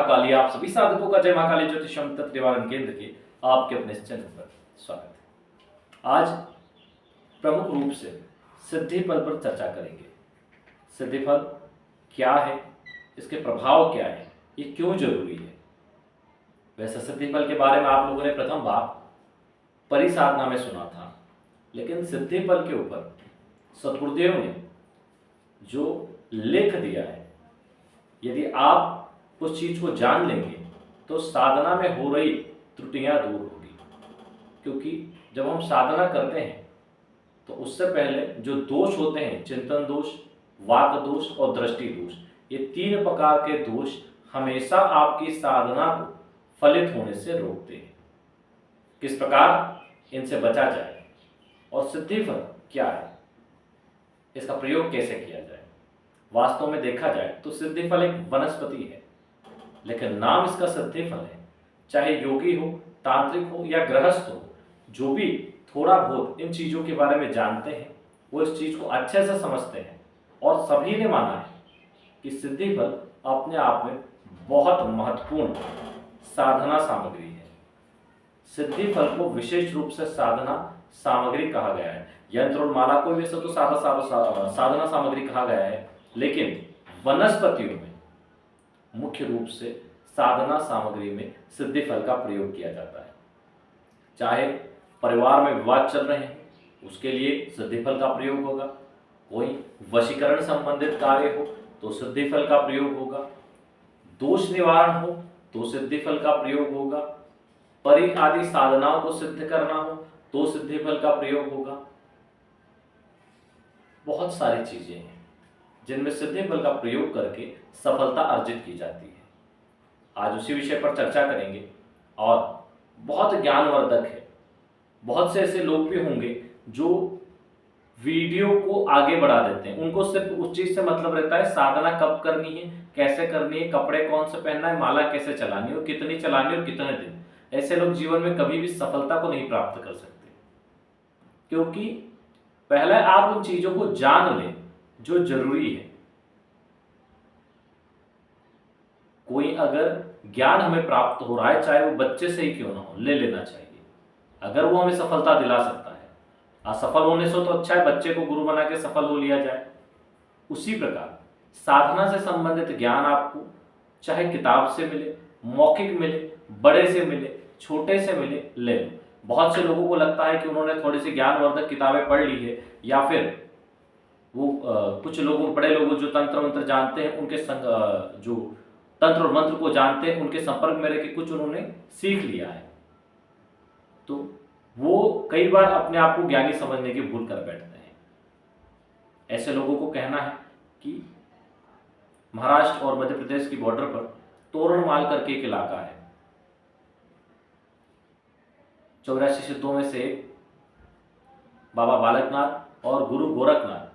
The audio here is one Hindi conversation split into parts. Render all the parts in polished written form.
महाकाली। आप सभी साधकों का जय महाकाली ज्योतिषम तंत्र निवारण केंद्र के आपके अपने इस चैनल पर स्वागत है। आज प्रमुख रूप से सिद्धि फल पर चर्चा करेंगे। सिद्धि फल क्या है, इसके प्रभाव क्या है, ये क्यों जरूरी है। वैसे सिद्धि फल के बारे में आप लोगों ने प्रथम बार परिसाधना में सुना था, लेकिन सिद्धि फल के ऊपर सद्गुरुदेव ने जो लेख दिया है, यदि आप उस चीज को जान लेंगे तो साधना में हो रही त्रुटियां दूर होगी। क्योंकि जब हम साधना करते हैं तो उससे पहले जो दोष होते हैं, चिंतन दोष, वाक दोष और दृष्टि दोष, ये तीन प्रकार के दोष हमेशा आपकी साधना को फलित होने से रोकते हैं। किस प्रकार इनसे बचा जाए और सिद्धि फल क्या है, इसका प्रयोग कैसे किया जाए। वास्तव में देखा जाए तो सिद्धि फल एक वनस्पति है, लेकिन नाम इसका सिद्धि फल है। चाहे योगी हो, तांत्रिक हो या गृहस्थ हो, जो भी थोड़ा बहुत इन चीजों के बारे में जानते हैं वो इस चीज को अच्छे से समझते हैं और सभी ने माना है कि सिद्धि फल अपने आप में बहुत महत्वपूर्ण साधना सामग्री है। सिद्धि फल को विशेष रूप से साधना सामग्री कहा गया है। यंत्र और माला को वैसे तो साधना सामग्री कहा गया है, लेकिन वनस्पतियों में मुख्य रूप से साधना सामग्री में सिद्धि फल का प्रयोग किया जाता है। चाहे परिवार में विवाद चल रहे हैं, उसके लिए सिद्धि फल का प्रयोग होगा। कोई वशीकरण संबंधित कार्य हो तो सिद्धि फल का प्रयोग होगा। दोष निवारण हो तो सिद्धि फल का प्रयोग होगा। परि आदि साधनाओं को सिद्ध करना हो तो सिद्धि फल का प्रयोग होगा। बहुत सारी चीजें हैं जिनमें सिद्धि फल का प्रयोग करके सफलता अर्जित की जाती है। आज उसी विषय पर चर्चा करेंगे और बहुत ज्ञानवर्धक है। बहुत से ऐसे लोग भी होंगे जो वीडियो को आगे बढ़ा देते हैं, उनको सिर्फ उस चीज से मतलब रहता है साधना कब करनी है, कैसे करनी है, कपड़े कौन से पहनना है, माला कैसे चलानी है और कितनी चलानी है और कितने दिन। ऐसे लोग जीवन में कभी भी सफलता को नहीं प्राप्त कर सकते, क्योंकि पहले आप उन चीजों को जान लें जो जरूरी है। कोई अगर ज्ञान हमें प्राप्त हो रहा है, चाहे वो बच्चे से ही क्यों ना हो, ले लेना चाहिए। अगर वो हमें सफलता दिला सकता है, असफल होने से तो अच्छा है बच्चे को गुरु बना के सफल हो लिया जाए। उसी प्रकार साधना से संबंधित ज्ञान आपको चाहे किताब से मिले, मौखिक मिले, बड़े से मिले, छोटे से मिले, ले लो। बहुत से लोगों को लगता है कि उन्होंने थोड़ी सी ज्ञानवर्धक किताबें पढ़ ली है, या फिर वो कुछ लोगों, बड़े लोग जो तंत्र मंत्र जानते हैं, उनके जो तंत्र और मंत्र को जानते हैं, उनके संपर्क में रह के कुछ उन्होंने सीख लिया है, तो वो कई बार अपने आप को ज्ञानी समझने की भूल कर बैठते हैं। ऐसे लोगों को कहना है कि महाराष्ट्र और मध्य प्रदेश की बॉर्डर पर तोरणमाल करके एक इलाका है। 84 सिद्धों में से बाबा बालकनाथ और गुरु गोरखनाथ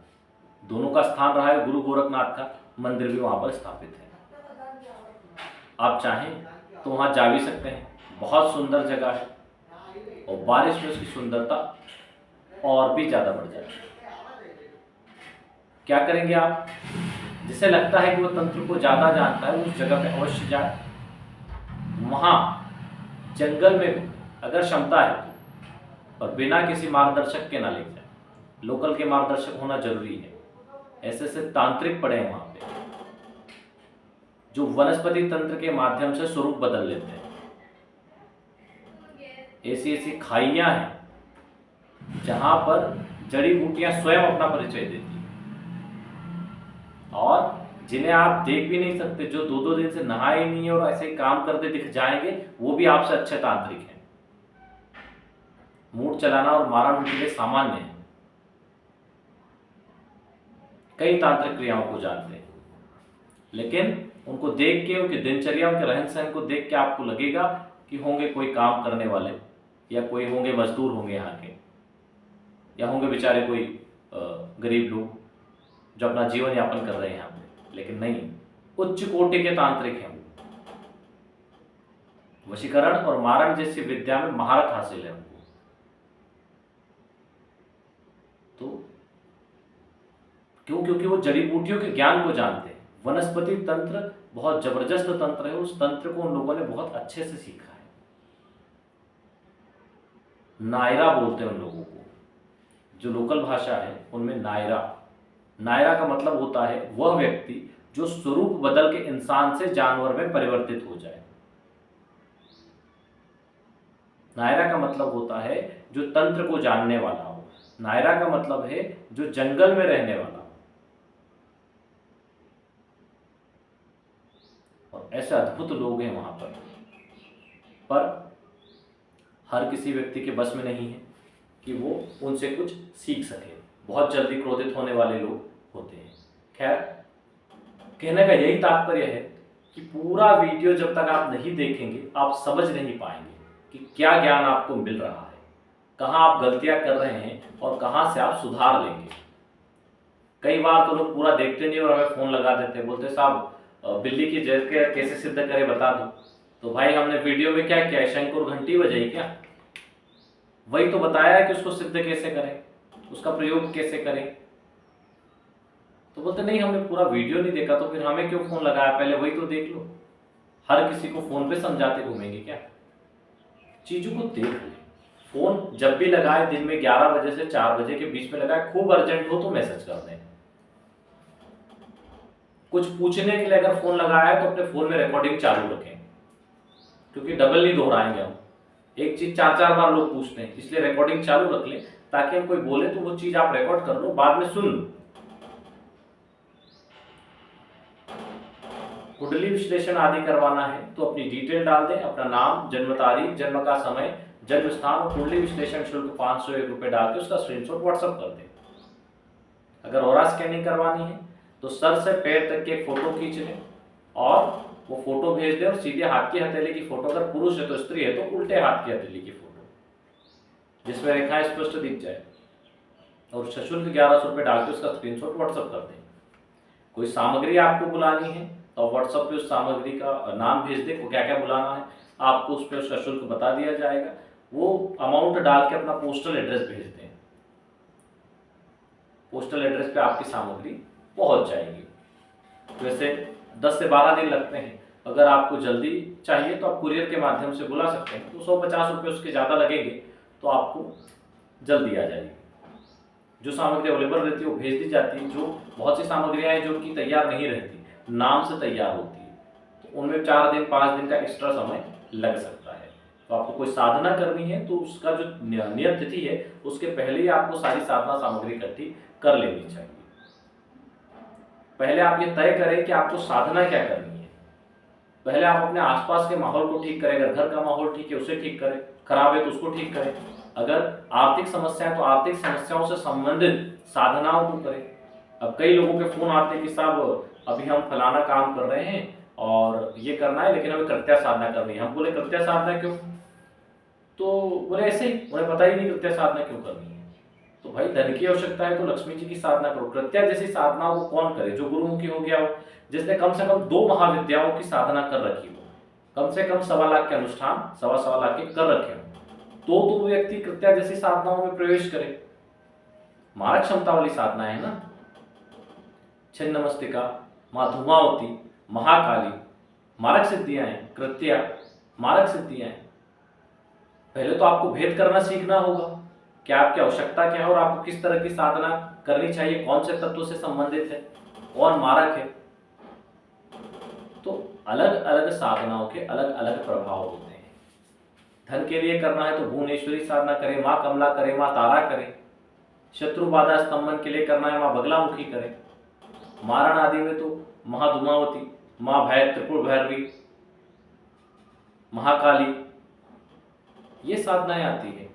दोनों का स्थान रहा है। गुरु गोरखनाथ का मंदिर भी वहां पर स्थापित है। आप चाहें तो वहां जा भी सकते हैं, बहुत सुंदर जगह है और बारिश में उसकी सुंदरता और भी ज्यादा बढ़ जाएगी। क्या करेंगे आप? जिसे लगता है कि वो तंत्र को ज्यादा जानता है, उस जगह पे अवश्य जाए। वहां जंगल में अगर क्षमता है और बिना किसी मार्गदर्शक के ना ले जाए, लोकल के मार्गदर्शक होना जरूरी है। ऐसे ऐसे तांत्रिक पड़े हैं वहां पे जो वनस्पति तंत्र के माध्यम से स्वरूप बदल लेते हैं। ऐसी ऐसी खाइयां हैं जहां पर जड़ी बूटियां स्वयं अपना परिचय देती हैं और जिन्हें आप देख भी नहीं सकते, जो 2-2 दिन से नहाए ही नहीं है और ऐसे ही काम करते दिख जाएंगे, वो भी आपसे अच्छे तांत्रिक हैं। मूड चलाना और मारण उनके लिए सामान्य है। कई तांत्रिक क्रियाओं को जानते हैं, लेकिन उनको देख के, उनकी दिनचर्या, उनके रहन सहन को देख के आपको लगेगा कि होंगे कोई काम करने वाले, या कोई होंगे मजदूर होंगे यहाँ के, या होंगे बेचारे कोई गरीब लोग जो अपना जीवन यापन कर रहे हैं यहाँ पे। लेकिन नहीं, उच्च कोटि के तांत्रिक हैं। वशीकरण और मारण जैसी विद्या में महारत हासिल है उनको। तो क्यों? क्योंकि वो जड़ी बूटियों के ज्ञान को जानते हैं, वनस्पति तंत्र बहुत जबरदस्त तंत्र है, उस तंत्र को उन लोगों ने बहुत अच्छे से सीखा है। नायरा बोलते हैं उन लोगों को, जो लोकल भाषा है उनमें नायरा। नायरा का मतलब होता है वह व्यक्ति जो स्वरूप बदल के इंसान से जानवर में परिवर्तित हो जाए। नायरा का मतलब होता है जो तंत्र को जानने वाला हो। नायरा का मतलब है जो जंगल में रहने वाला हो। और ऐसे अद्भुत लोग हैं वहां पर हर किसी व्यक्ति के बस में नहीं है कि वो उनसे कुछ सीख सके। बहुत जल्दी क्रोधित होने वाले लोग होते हैं। खैर, कहने का यही तात्पर्य है कि पूरा वीडियो जब तक आप नहीं देखेंगे आप समझ नहीं पाएंगे कि क्या ज्ञान आपको मिल रहा है, कहाँ आप गलतियां कर रहे हैं और कहाँ से आप सुधार लेंगे। कई बार तो लोग पूरा देखते नहीं और हमें फोन लगा देते, बोलते साहब बिल्ली की जैसे कैसे सिद्ध करे बता दो। तो भाई हमने वीडियो में क्या किया है, शंख और घंटी बजाई क्या? वही तो बताया है कि उसको सिद्ध कैसे करें, उसका प्रयोग कैसे करें। तो बोलते नहीं हमने पूरा वीडियो नहीं देखा, तो फिर हमें क्यों फोन लगाया, पहले वही तो देख लो। हर किसी को फोन पे समझाते घूमेंगे क्या? चीजों को देख ले। फोन जब भी लगाए, दिन में 11 बजे से 4 बजे के बीच में लगाए, खूब अर्जेंट हो तो मैसेज कर दें। कुछ पूछने के लिए अगर फोन लगाया है तो अपने फोन में रिकॉर्डिंग चालू रखें, क्योंकि डबल नहीं दोहराएंगे हम। एक चीज 4-4 बार लोग पूछते हैं, इसलिए रिकॉर्डिंग चालू रख लें ताकि हम कोई बोले तो वो चीज आप रिकॉर्ड कर लो, बाद में सुन लो। कुंडली विश्लेषण आदि करवाना है तो अपनी डिटेल डाल दें, अपना नाम, जन्म तारीख, जन्म का समय, जन्म स्थान और कुंडली विश्लेषण शुल्क 501 रुपये डाल के उसका स्क्रीनशॉट व्हाट्सएप कर दें। अगर ऑरा स्कैनिंग करवानी है तो सर से पैर तक के फोटो खींच लें और वो फोटो भेज दें, और सीधे हाथ की हथेली की फोटो, अगर पुरुष है तो स्त्री है तो उल्टे हाथ की हथेली की फोटो जिसमें रेखाएं स्पष्ट दिख जाए, और सशुल्क 1100 रुपये डाल के उसका स्क्रीनशॉट व्हाट्सएप कर दें। कोई सामग्री आपको बुलानी है तो व्हाट्सएप पे उस सामग्री का नाम भेज दें, को क्या क्या बुलाना है आपको, उस पर उसका शुल्क बता दिया जाएगा। वो अमाउंट डाल के अपना पोस्टल एड्रेस भेज दें, पोस्टल एड्रेस पे आपकी सामग्री पहुंच जाएगी। वैसे 10 से 12 दिन लगते हैं। अगर आपको जल्दी चाहिए तो आप कुरियर के माध्यम से बुला सकते हैं, तो 150 रुपये उसके ज़्यादा लगेंगे तो आपको जल्दी आ जाएगी। जो सामग्री अवेलेबल रहती है वो भेज दी जाती है। जो बहुत सी सामग्रियाँ हैं जो कि तैयार नहीं रहती, नाम से तैयार होती है, तो उनमें 4 दिन 5 दिन का एक्स्ट्रा समय लग सकता है। तो आपको कोई साधना करनी है तो उसका जो नियत तिथि है उसके पहले ही आपको सारी साधना सामग्री इकट्ठी कर लेनी चाहिए। पहले आप ये तय करें कि आपको साधना क्या करनी है। पहले आप अपने आसपास के माहौल को ठीक करें, अगर घर का माहौल ठीक है उसे ठीक करें, खराब है तो उसको ठीक करें। अगर आर्थिक समस्या है तो आर्थिक समस्याओं से संबंधित साधनाओं को करें। अब कई लोगों के फोन आते हैं कि साहब अभी हम फलाना काम कर रहे हैं और ये करना है, लेकिन हमें कृत्या साधना करनी है। हम बोले कृत्या साधना क्यों? तो बोले ऐसे ही, उन्हें पता ही नहीं कृत्या साधना क्यों करनी है। तो भाई धन की आवश्यकता है तो लक्ष्मी जी की साधना करो। कृत्या जैसी साधनाओं को कौन करे? जो गुरुमुखी हो गया हो, जिसने कम से कम 2 महाविद्याओं की साधना कर रखी हो, कम से कम 1.25 लाख के अनुष्ठान 1.25 लाख के कर रखे हो, तो वो व्यक्ति कृत्या जैसी साधनाओं में प्रवेश करे। मारक क्षमता वाली साधना है ना, छिन्नमस्तिका, माँ धूमावती, महाकाली, मारक सिद्धियां हैं। कृत्या मारक सिद्धियां हैं। पहले तो आपको भेद करना सीखना होगा कि आपकी आवश्यकता क्या है और आपको किस तरह की साधना करनी चाहिए, कौन से तत्व से संबंधित है, कौन मारक है। तो अलग अलग साधनाओं के अलग अलग प्रभाव होते हैं। धन के लिए करना है तो भुवनेश्वरी साधना करें, माँ कमला करें, माँ तारा करें। शत्रु बाधा स्तंभन के लिए करना है, माँ बगलामुखी करें। मारण आदि में तो महाधूमावती, माँ भय त्रिपुर भैरवी, महाकाली, ये साधनाएं आती है।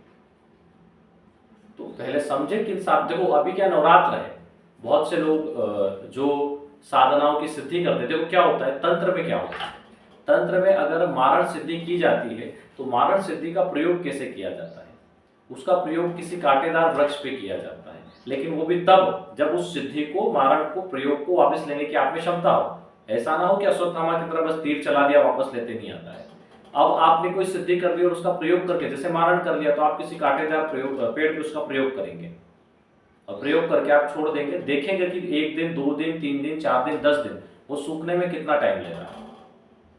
तो पहले समझे कि देखो अभी क्या नवरात्र है, बहुत से लोग जो साधनाओं की सिद्धि करते थे, वो क्या होता है तंत्र में क्या होता है, तंत्र में अगर मारण सिद्धि की जाती है तो मारण सिद्धि का प्रयोग कैसे किया जाता है? उसका प्रयोग किसी कांटेदार वृक्ष पे किया जाता है, लेकिन वो भी तब जब उस सिद्धि को, मारण को, प्रयोग को वापस लेने की आप में क्षमता हो। ऐसा ना हो कि अश्वत्थामा की तरह बस तीर चला दिया वापस लेते नहीं आता है। अब आपने कोई सिद्धि कर ली और उसका प्रयोग करके, जैसे मारण कर लिया, तो आप किसी कांटेदार प्रयोग पेड़ पे उसका प्रयोग करेंगे और प्रयोग करके आप छोड़ देंगे। देखेंगे कि 1 दिन 2 दिन 3 दिन 4 दिन 10 दिन वो सूखने में कितना टाइम ले रहा है।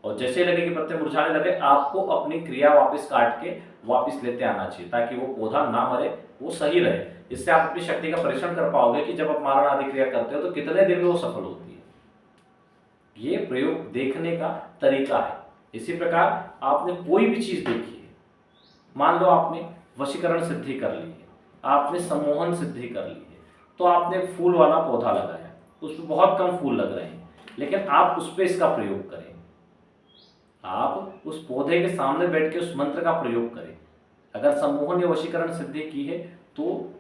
और जैसे लगे कि पत्ते मुरझाने लगे, आपको अपनी क्रिया वापस काट के वापस लेते आना चाहिए, ताकि वो पौधा ना मरे, वो सही रहे। इससे आप अपनी शक्ति का परीक्षण कर पाओगे कि जब आप मारण आदि क्रिया करते हो तो कितने दिन में वो सफल होती है। ये प्रयोग देखने का तरीका है। इसी प्रकार आपने कोई भी चीज देखी है, मान लो आपने वशीकरण सिद्धि कर ली है, आपने सम्मोहन सिद्धि कर ली है, तो आपने एक फूल वाला पौधा लगाया, उसमें बहुत कम फूल लग रहे हैं, लेकिन आप उस पर इसका प्रयोग करें। आप उस पौधे के सामने बैठ के उस मंत्र का प्रयोग करें। अगर सम्मोहन या वशीकरण सिद्धि की है तो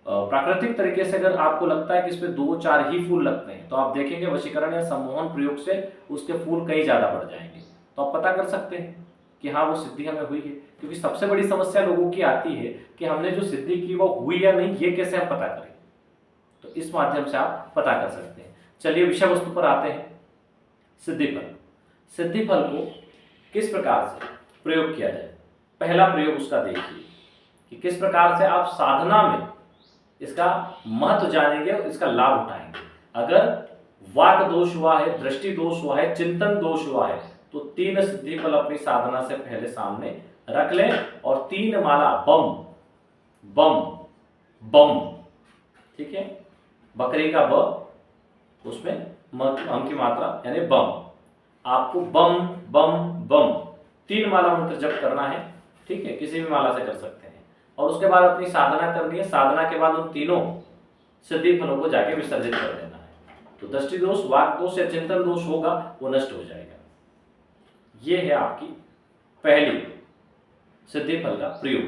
प्राकृतिक तरीके से अगर आपको लगता है कि इसमें 2-4 ही फूल लगते हैं, तो आप देखेंगे वशीकरण या सम्मोहन प्रयोग से उसके फूल कई ज्यादा बढ़ जाएंगे। तो आप पता कर सकते हैं कि हाँ वो सिद्धि हमें हुई है। क्योंकि सबसे बड़ी समस्या लोगों की आती है कि हमने जो सिद्धि की वो हुई या नहीं, ये कैसे हम पता करें। तो इस माध्यम से आप पता कर सकते हैं। चलिए विषय वस्तु पर आते हैं। सिद्धि फल। सिद्धि फल को किस प्रकार से प्रयोग किया जाए, पहला प्रयोग उसका देखिए कि किस प्रकार से आप साधना में इसका महत्व जानेंगे और इसका लाभ उठाएंगे। अगर वाक दोष हुआ है, दृष्टि दोष हुआ है, चिंतन दोष हुआ है, तो 3 सिद्धि फल अपनी साधना से पहले सामने रख लें और 3 माला बम बम बम, ठीक है, बकरी का ब, उसमें अंक की मात्रा यानी बम, आपको बम बम बम 3 माला मंत्र जप करना है। ठीक है, किसी भी माला से कर सकते हैं। और उसके बाद अपनी साधना करनी है। साधना के बाद उन तीनों सिद्धि फलों को जाके विसर्जित कर देना है। तो दृष्टि दोष, वाक दोष या चिंतन दोष होगा वो नष्ट हो जाएगा। ये है आपकी पहली सिद्धि फल का प्रयोग।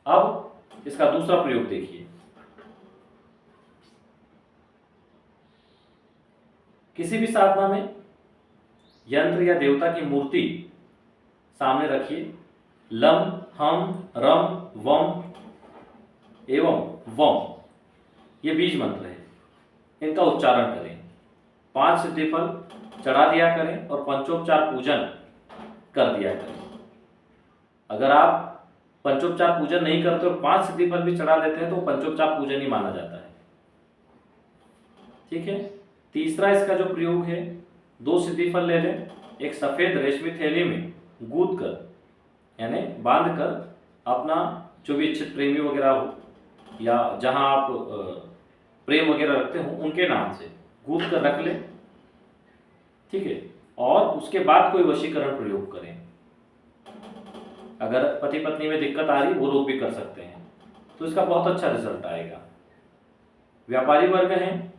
अब इसका दूसरा प्रयोग देखिए। किसी भी साधना में यंत्र या देवता की मूर्ति सामने रखिए। लम हम रम वम एवं वम, ये बीज मंत्र है, इनका उच्चारण करें। 5 सिद्धि फल चढ़ा दिया करें और पंचोपचार पूजन कर दिया करें। अगर आप पंचोपचार पूजन नहीं करते और 5 सिद्धि फल भी चढ़ा देते हैं तो पंचोपचार पूजन ही माना जाता है। ठीक है। तीसरा इसका जो प्रयोग है, 2 सिद्धि फल ले लें, एक सफेद रेशमी थैली में गूंथ कर यानी बांध कर अपना जो भी इच्छित प्रेमी वगैरह हो या जहां आप प्रेम वगैरह रखते हो उनके नाम से गूंथ कर रख लें। ठीक है। और उसके बाद कोई वशीकरण प्रयोग करें। अगर पति पत्नी में दिक्कत आ रही, वो लोग भी कर सकते हैं, तो इसका बहुत अच्छा रिजल्ट आएगा। व्यापारी वर्ग हैं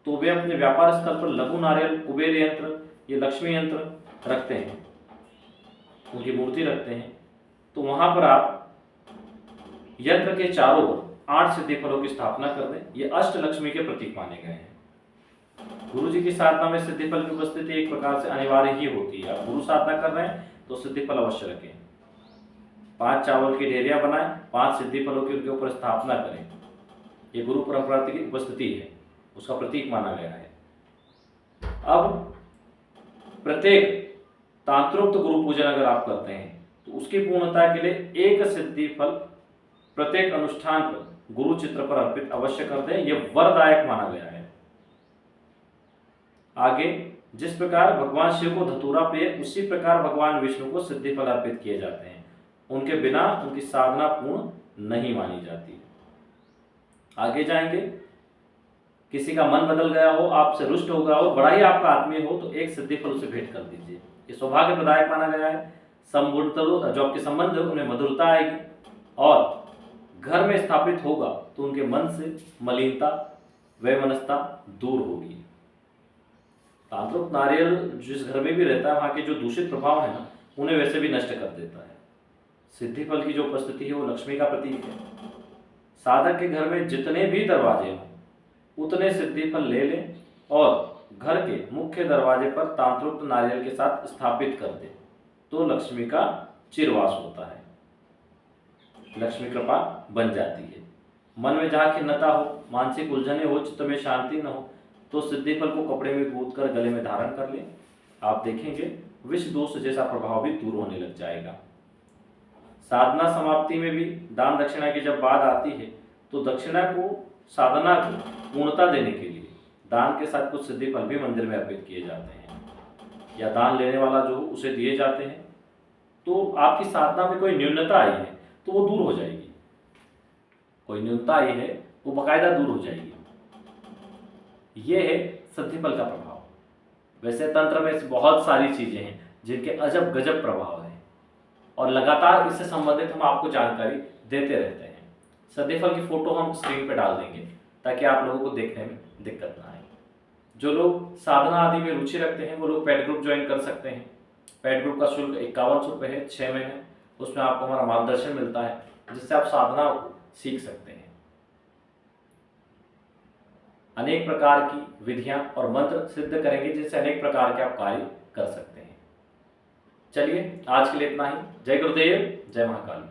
तो वे अपने व्यापार स्थल पर लघु नारियल, कुबेर यंत्र, ये लक्ष्मी यंत्र रखते हैं, उनकी मूर्ति रखते हैं, तो वहां पर आप यंत्र के चारों ओर 8 सिद्धि फलों की स्थापना कर दें। ये अष्ट लक्ष्मी के प्रतीक माने गए हैं। गुरु जी की साधना में सिद्धि फल की उपस्थिति एक प्रकार से अनिवार्य ही होती है। आप गुरु साधना कर रहे हैं तो सिद्धि फल अवश्य रखें। 5 चावल की ढेरियां बनाएं, 5 सिद्धि फलों की उनके ऊपर स्थापना करें। ये गुरु परंपरा की उपस्थिति है, उसका प्रतीक माना गया है। अब प्रत्येक तांत्रोक्त गुरु पूजन अगर आप करते हैं तो उसकी पूर्णता के लिए एक सिद्धि फल प्रत्येक अनुष्ठान पर गुरु चित्र पर अर्पित अवश्य कर दें। यह वरदायक माना गया है। आगे जिस प्रकार भगवान शिव को धतूरा प्रिय, उसी प्रकार भगवान विष्णु को सिद्धि फल अर्पित किए जाते हैं। उनके बिना उनकी साधना पूर्ण नहीं मानी जाती। आगे जाएंगे, किसी का मन बदल गया हो, आपसे रुष्ट हो गया हो, बड़ा ही आपका आत्मीय हो, तो एक सिद्धि फल उसे भेंट कर दीजिए। ये सौभाग्य प्रदायक माना गया है। जो आपके संबंध है उनमें मधुरता आएगी और घर में स्थापित होगा तो उनके मन से मलिनता, वैमनस्यता दूर होगी। तांत्रिक नारियल जिस घर में भी रहता है, वहां के जो दूषित प्रभाव है ना, उन्हें वैसे भी नष्ट कर देता है। सिद्धि फल की जो उपस्थिति है वो लक्ष्मी का प्रतीक है। साधक के घर में जितने भी दरवाजे हों उतने सिद्धि फल ले लें और घर के मुख्य दरवाजे पर तांत्रिक नारियल के साथ स्थापित कर दें, तो लक्ष्मी का चिरवास होता है, लक्ष्मी कृपा बन जाती है। मन में जहाँ खिन्नता हो, मानसिक उलझने हो, चित्त में शांति न हो, तो सिद्धि फल को कपड़े में गूंथ कर गले में धारण कर लें। आप देखेंगे विष दोष जैसा प्रभाव भी दूर होने लग जाएगा। साधना समाप्ति में भी दान दक्षिणा की जब बात आती है तो दक्षिणा को साधना को पूर्णता देने के लिए दान के साथ कुछ सिद्धि फल भी मंदिर में अर्पित किए जाते हैं, या दान लेने वाला जो उसे दिए जाते हैं। तो आपकी साधना में कोई न्यूनता आई है तो वो दूर हो जाएगी, कोई न्यूनता आई है वो बाकायदा दूर हो जाएगी। ये है सिद्धि फल का प्रभाव। वैसे तंत्र में बहुत सारी चीजें हैं जिनके अजब गजब प्रभाव हैं, और लगातार इससे संबंधित हम आपको जानकारी देते रहते हैं। सिद्धि फल की फोटो हम स्क्रीन पे डाल देंगे ताकि आप लोगों को देखने में दिक्कत ना आए। जो लोग साधना आदि में रुचि रखते हैं वो लोग पेड ग्रुप ज्वाइन कर सकते हैं। पेड ग्रुप का शुल्क 51 रुपये है 6 महीने। उसमें आपको हमारा मार्गदर्शन मिलता है जिससे आप साधना सीख सकते हैं। अनेक प्रकार की विधियां और मंत्र सिद्ध करेंगे जिनसे अनेक प्रकार के आप कार्य कर सकते हैं। चलिए आज के लिए इतना ही। जय गुरुदेव, जय महाकाल।